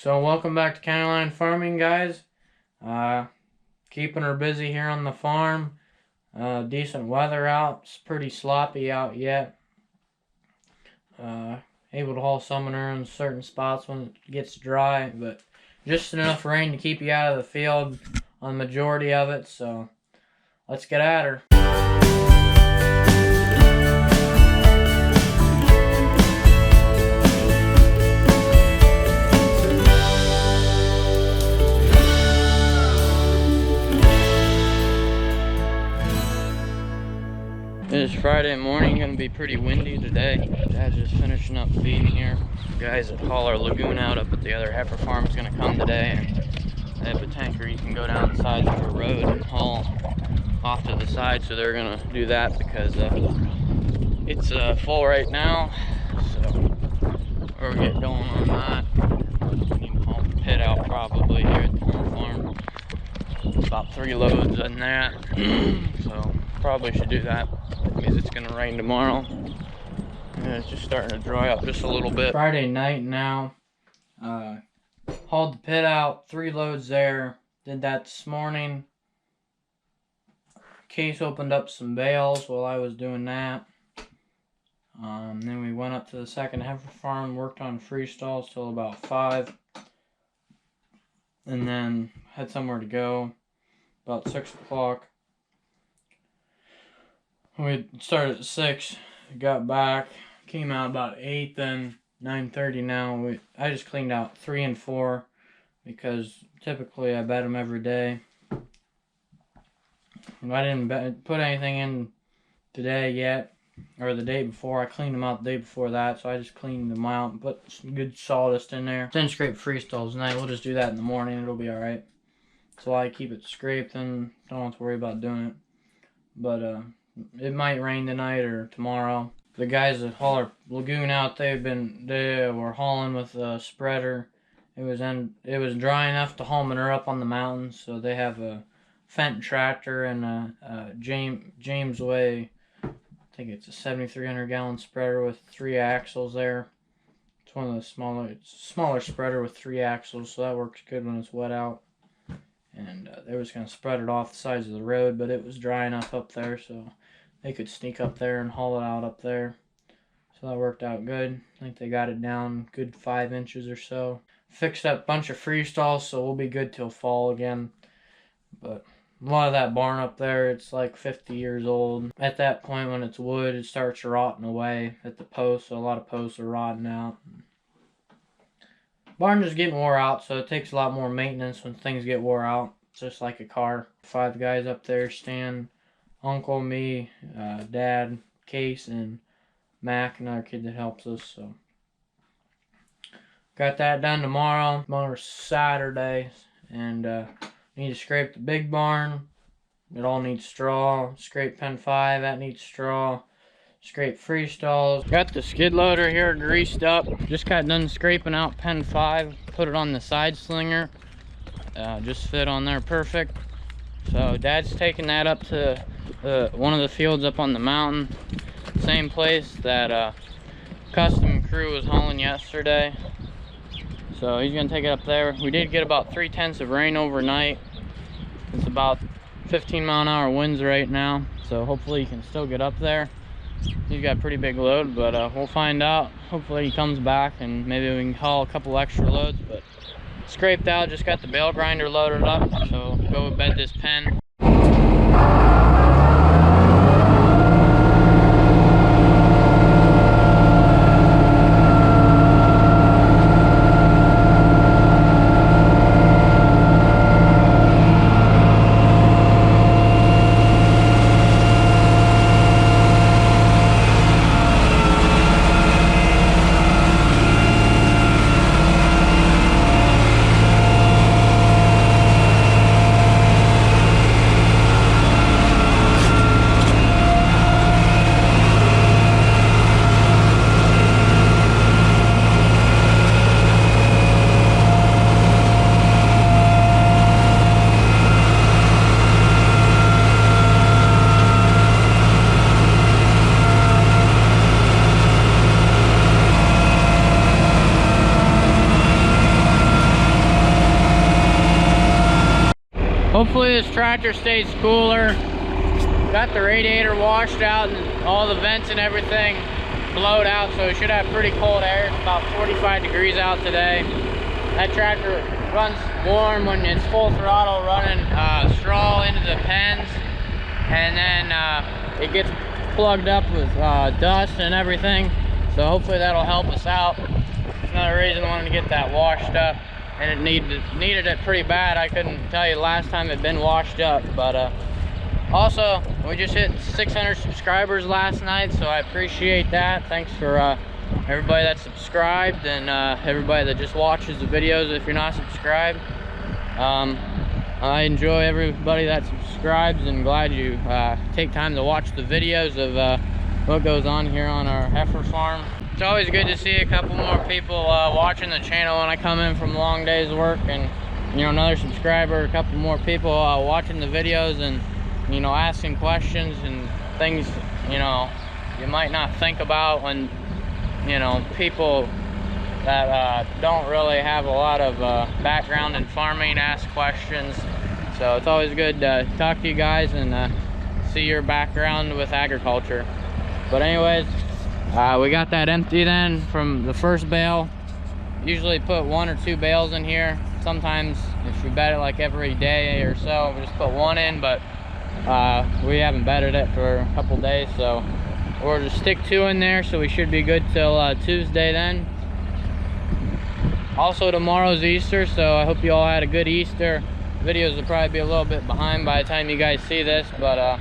So welcome back to CountyLine Farming, guys. Keeping her busy here on the farm. Decent weather out. It's pretty sloppy out yet. Able to haul some in her in certain spots when it gets dry, but just enough rain to keep you out of the field on the majority of it. So let's get at her. It is Friday morning, gonna be pretty windy today. Dad's just finishing up feeding here. The guys that haul our Lagoon out up at the other heifer farm is gonna come today, and they have a tanker you can go down the sides of the road and haul off to the side, so they're gonna do that because it's full right now. So we'll get going on that. We need to haul the pit out probably here at the home farm. About 3 loads in that, so probably should do that because it's gonna rain tomorrow. And it's just starting to dry up just a little bit. Friday night now. Hauled the pit out, 3 loads there. Did that this morning. Case opened up some bales while I was doing that. Then we went up to the second heifer farm, worked on free stalls till about 5. And then had somewhere to go about 6 o'clock. We started at 6, got back, came out about 8, then 9:30 now. I just cleaned out 3 and 4 because typically I bed them every day. I didn't put anything in today yet, or the day before. I cleaned them out the day before that, so I just cleaned them out and put some good sawdust in there. Didn't scrape free stalls tonight. We'll just do that in the morning. It'll be alright. So I keep it scraped and don't have to worry about doing it. But it might rain tonight or tomorrow. The guys that haul our Lagoon out, they were hauling with a spreader. It was dry enough to haul her up on the mountains, so they have a Fenton tractor and a James Way. I think it's a 7,300 gallon spreader with 3 axles there. It's one of the smaller spreader with 3 axles, so that works good when it's wet out. And they was going to spread it off the sides of the road, but it was dry enough up there, so they could sneak up there and haul it out up there. So that worked out good. I think they got it down good 5 inches or so. Fixed up a bunch of free stalls, so we'll be good till fall again. But a lot of that barn up there, it's like 50 years old. At that point, when it's wood, it starts rotting away at the posts, so a lot of posts are rotting out. Barn just getting wore out, so it takes a lot more maintenance when things get wore out. It's just like a car. 5 guys up there, Stan, Uncle, me, Dad, Case, and Mac, another kid that helps us. So got that done tomorrow. Tomorrow's Saturday, and need to scrape the big barn. It all needs straw. Scrape pen 5, that needs straw. Scrape free stalls. Got the skid loader here greased up. Just got done scraping out pen 5. Put it on the side slinger. Just fit on there perfect. So Dad's taking that up to one of the fields up on the mountain. Same place that custom crew was hauling yesterday. So he's gonna take it up there. We did get about 3/10 of rain overnight. It's about 15-mile-an-hour winds right now. So hopefully he can still get up there. He's got a pretty big load, but we'll find out. Hopefully he comes back and maybe we can haul a couple extra loads. But scraped out, just got the bale grinder loaded up, so go bed this pen. Hopefully this tractor stays cooler. Got the radiator washed out and all the vents and everything blowed out, so it should have pretty cold air. It's about 45 degrees out today. That tractor runs warm when it's full throttle, running straw into the pens, and then it gets plugged up with dust and everything. So hopefully that'll help us out. Another reason I wanted to get that washed up, and it needed it pretty bad. I couldn't tell you the last time it'd been washed up, but also we just hit 600 subscribers last night, so I appreciate that. Thanks for everybody that's subscribed, and everybody that just watches the videos if you're not subscribed. I enjoy everybody that subscribes, and glad you take time to watch the videos of what goes on here on our heifer farm. It's always good to see a couple more people watching the channel when I come in from a long day's work, and you know, another subscriber, a couple more people watching the videos, and you know, asking questions and things, you know, you might not think about when, you know, people that don't really have a lot of background in farming ask questions. So it's always good to talk to you guys and see your background with agriculture. But anyways, we got that empty then from the first bale. Usually put 1 or 2 bales in here. Sometimes if we bed it like every day or so, we just put 1 in, but we haven't bedded it for a couple days, so we'll just stick 2 in there, so we should be good till Tuesday then. Also tomorrow's Easter, so I hope you all had a good Easter. Videos will probably be a little bit behind by the time you guys see this, but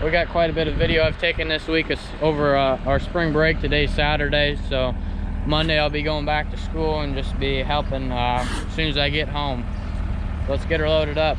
we got quite a bit of video I've taken this week over our spring break. Today's Saturday, so Monday I'll be going back to school and just be helping as soon as I get home. Let's get her loaded up.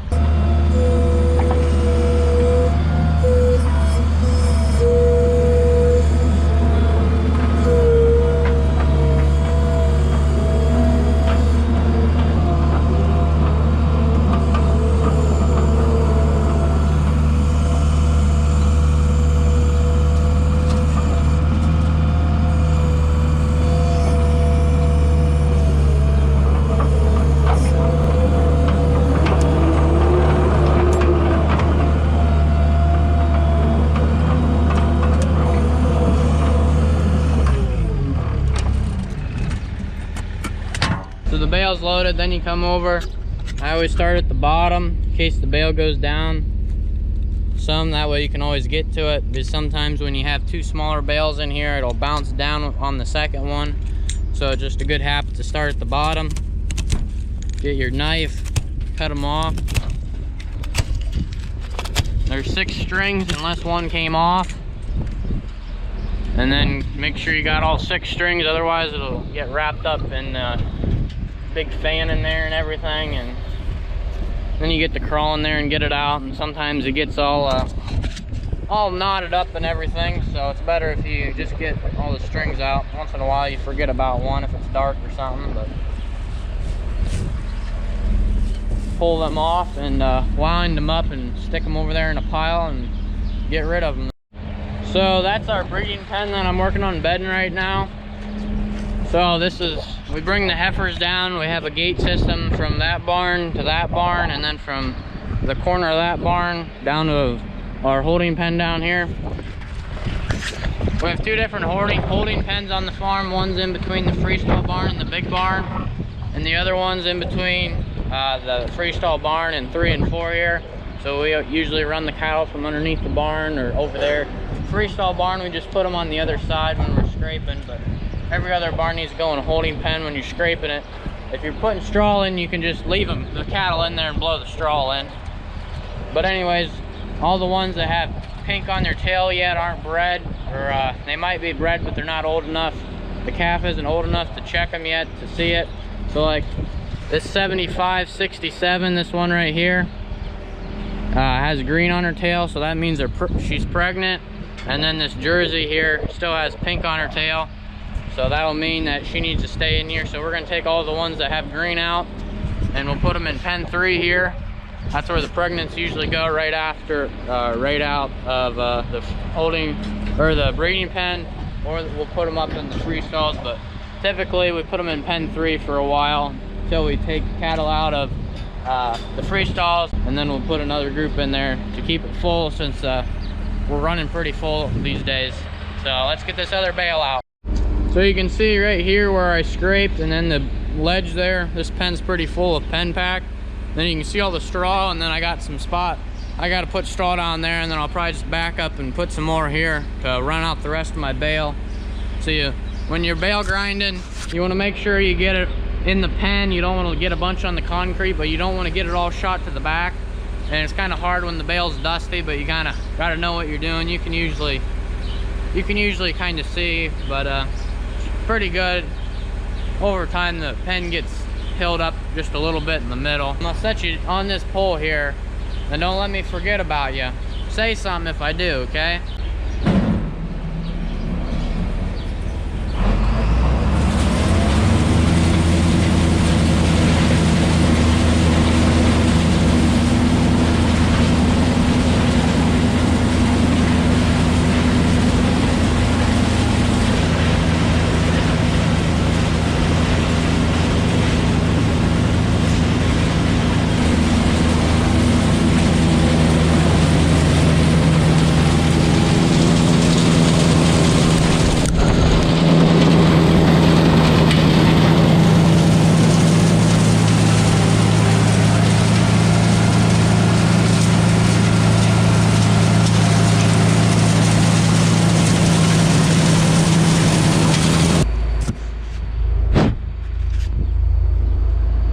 So the bale's loaded, then you come over. I always start at the bottom in case the bale goes down some, that way you can always get to it, because sometimes when you have 2 smaller bales in here, it'll bounce down on the second one. So just a good habit to start at the bottom. Get your knife, cut them off. There's 6 strings unless one came off. And then make sure you got all 6 strings, otherwise it'll get wrapped up in big fan in there and everything, and then you get to crawl in there and get it out, and sometimes it gets all knotted up and everything, so it's better if you just get all the strings out. Once in a while you forget about one if it's dark or something, but pull them off and wind them up and stick them over there in a pile and get rid of them. So that's our breeding pen that I'm working on bedding right now. So this is, we bring the heifers down. We have a gate system from that barn to that barn, and then from the corner of that barn down to our holding pen down here. We have 2 different holding pens on the farm. One's in between the freestall barn and the big barn, and the other one's in between the freestall barn and 3 and 4 here. So we usually run the cattle from underneath the barn or over there. Freestall barn, we just put them on the other side when we're scraping, but every other barn needs to go in a holding pen when you're scraping it. If you're putting straw in, you can just leave the cattle in there and blow the straw in. But anyways, all the ones that have pink on their tail yet aren't bred, or they might be bred but they're not old enough. The calf isn't old enough to check them yet to see it. So like this 75-67, this one right here, has green on her tail, so that means she's pregnant. And then this Jersey here still has pink on her tail, so that'll mean that she needs to stay in here. So we're gonna take all the ones that have green out and we'll put them in pen 3 here. That's where the pregnants usually go, right after, right out of the holding or the breeding pen, or we'll put them up in the freestalls. But typically we put them in pen 3 for a while until we take cattle out of the free stalls, and then we'll put another group in there to keep it full, since we're running pretty full these days. So let's get this other bale out. So you can see right here where I scraped, and then the ledge there, this pen's pretty full of pen pack. Then you can see all the straw, and then I got some spot. I got to put straw down there, and then I'll probably just back up and put some more here to run out the rest of my bale. So when you're bale grinding, you want to make sure you get it in the pen. You don't want to get a bunch on the concrete, but you don't want to get it all shot to the back. And it's kind of hard when the bale's dusty, but you kind of got to know what you're doing. You can usually kind of see, but pretty good. Over time, the pen gets held up just a little bit in the middle. I'm gonna set you on this pole here, and don't let me forget about you. Say something if I do, okay?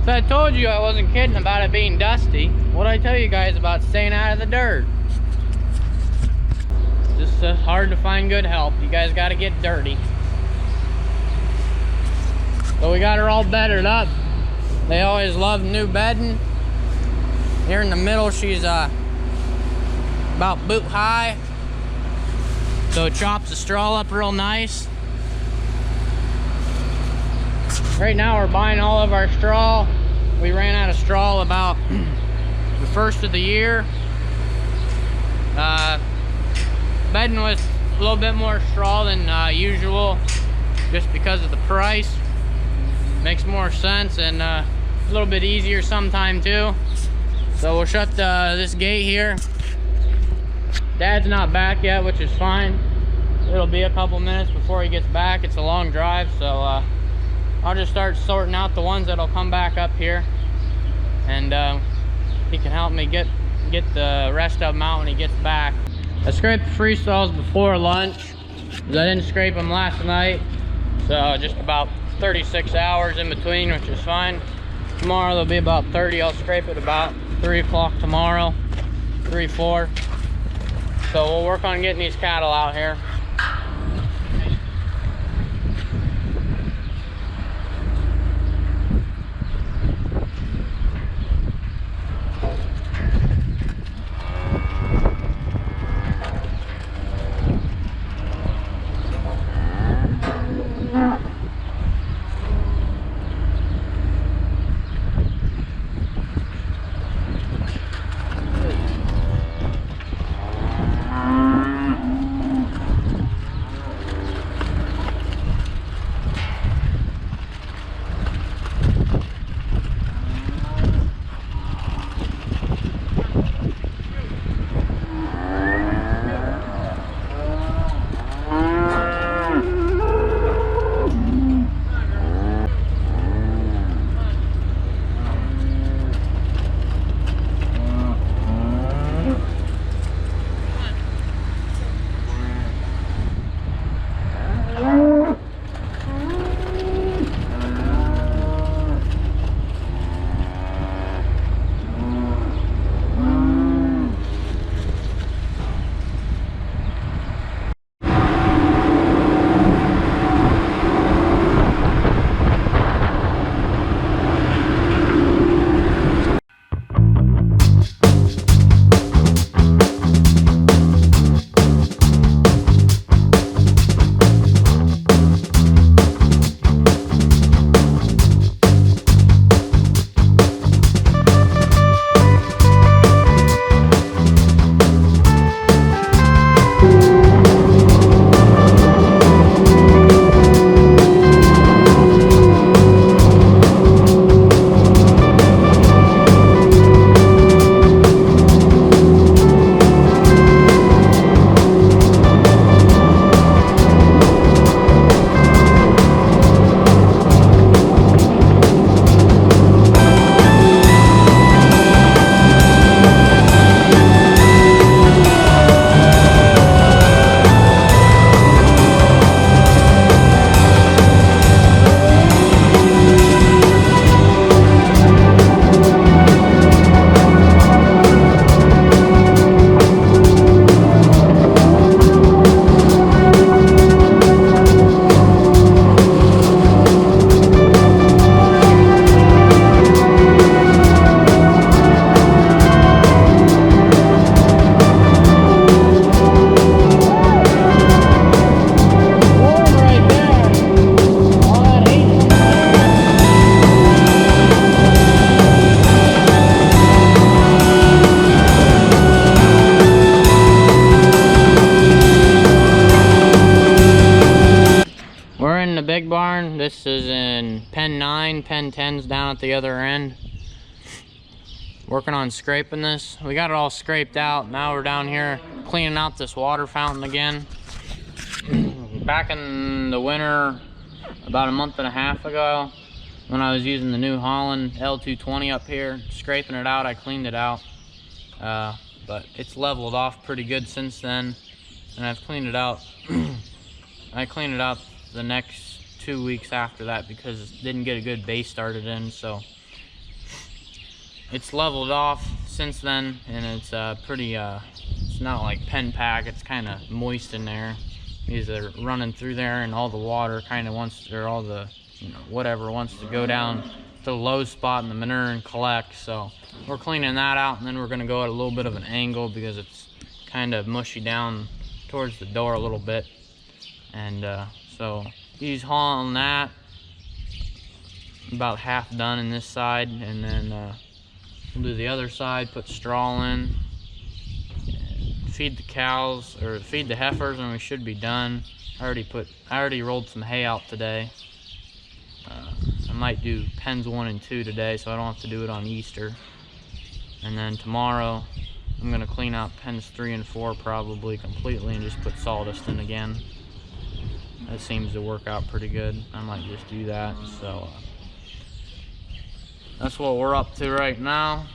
So I told you I wasn't kidding about it being dusty. What'd I tell you guys about staying out of the dirt? Just hard to find good help. You guys got to get dirty. So we got her all bedded up. They always love new bedding. Here in the middle, she's about boot high. So it chops the straw up real nice. Right now we're buying all of our straw. We ran out of straw about the first of the year. Bedding with a little bit more straw than usual, just because of the price. Makes more sense, and a little bit easier sometime too. So we'll shut this gate here. Dad's not back yet, which is fine. It'll be a couple minutes before he gets back. It's a long drive, so I'll just start sorting out the ones that'll come back up here, and he can help me get the rest of them out when he gets back. I scraped the freestalls before lunch, because I didn't scrape them last night, so just about 36 hours in between, which is fine. Tomorrow there'll be about 30. I'll scrape it about 3 o'clock tomorrow, 3, 4. So we'll work on getting these cattle out here. 9, pen 10s down at the other end. Working on scraping this. We got it all scraped out. Now we're down here cleaning out this water fountain again. Back in the winter, about a month and a half ago, when I was using the New Holland L220 up here, scraping it out, I cleaned it out. But it's leveled off pretty good since then, and I've cleaned it out. I cleaned it out the next 2 weeks after that because it didn't get a good base started in, so it's leveled off since then, and it's pretty it's not like pen pack, it's kind of moist in there. These are running through there, and all the water kind of wants, or all the, you know, whatever wants to go down to the low spot in the manure and collect. So we're cleaning that out, and then we're going to go at a little bit of an angle because it's kind of mushy down towards the door a little bit. And so he's hauling that, about half done in this side, and then we'll do the other side, put straw in, feed the cows, or feed the heifers, and we should be done. I already rolled some hay out today. I might do pens 1 and 2 today, so I don't have to do it on Easter. And then tomorrow I'm gonna clean out pens 3 and 4 probably completely and just put sawdust in again. That seems to work out pretty good. I might just do that. So that's what we're up to right now.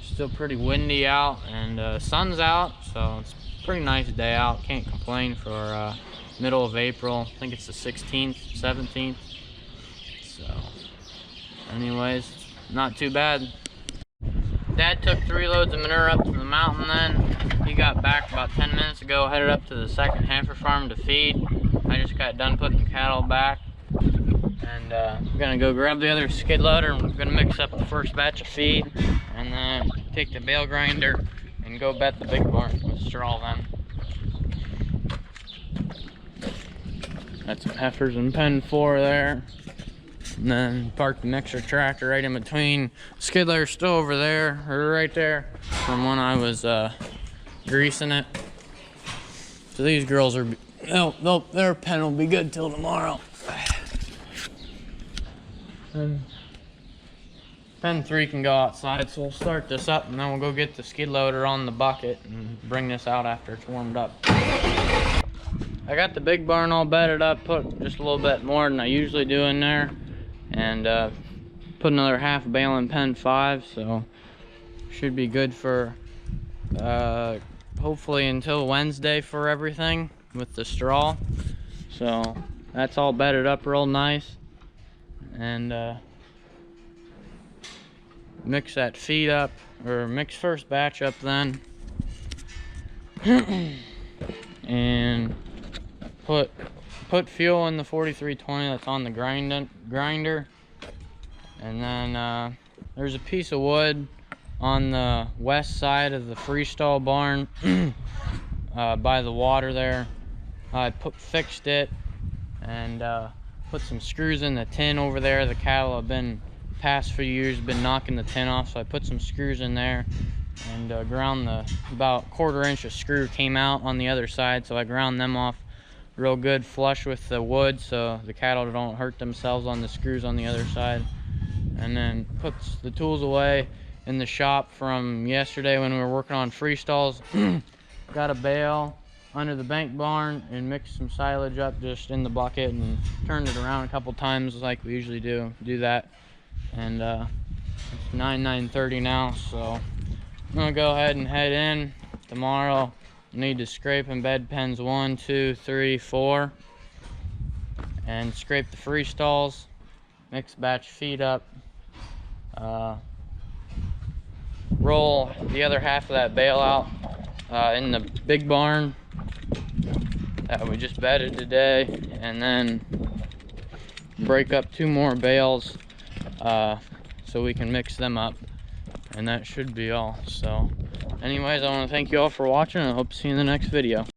Still pretty windy out, and sun's out, so it's a pretty nice day out. Can't complain for middle of April. I think it's the 16th, 17th. So anyways, not too bad. Dad took 3 loads of manure up to the mountain then. He got back about 10 minutes ago, headed up to the second heifer farm to feed. I just got done putting the cattle back. And I'm gonna go grab the other skid loader, and we're gonna mix up the first batch of feed, and then take the bale grinder and go bet the big barn with straw then. That's some heifers in pen 4 there. And then park the mixer tractor right in between. Skid loader's still over there, or right there, from when I was greasing it. So these girls are, their pen will be good till tomorrow. And pen 3 can go outside, so we'll start this up, and then we'll go get the skid loader on the bucket and bring this out after it's warmed up. I got the big barn all bedded up, put just a little bit more than I usually do in there, and put another half bale in pen 5, so should be good for hopefully until Wednesday for everything with the straw. So that's all bedded up real nice, and mix that feed up, or mix first batch up then, and put fuel in the 4320 that's on the grinder, and then there's a piece of wood on the west side of the freestall barn by the water there. I fixed it and put some screws in the tin over there. The cattle have been past few years been knocking the tin off, so I put some screws in there and ground about 1/4 inch of screw came out on the other side, so I ground them off real good flush with the wood so the cattle don't hurt themselves on the screws on the other side. And then put the tools away in the shop from yesterday when we were working on freestalls. Got a bale under the bank barn and mixed some silage up just in the bucket and turned it around a couple times like we usually do that. And it's 9:30 now, so I'm gonna go ahead and head in. Tomorrow need to scrape and bed pens 1, 2, 3, 4, and scrape the freestalls, mix batch feed up, roll the other half of that bale out in the big barn that we just bedded today, and then break up 2 more bales so we can mix them up, and that should be all. So anyways, I want to thank you all for watching, and I hope to see you in the next video.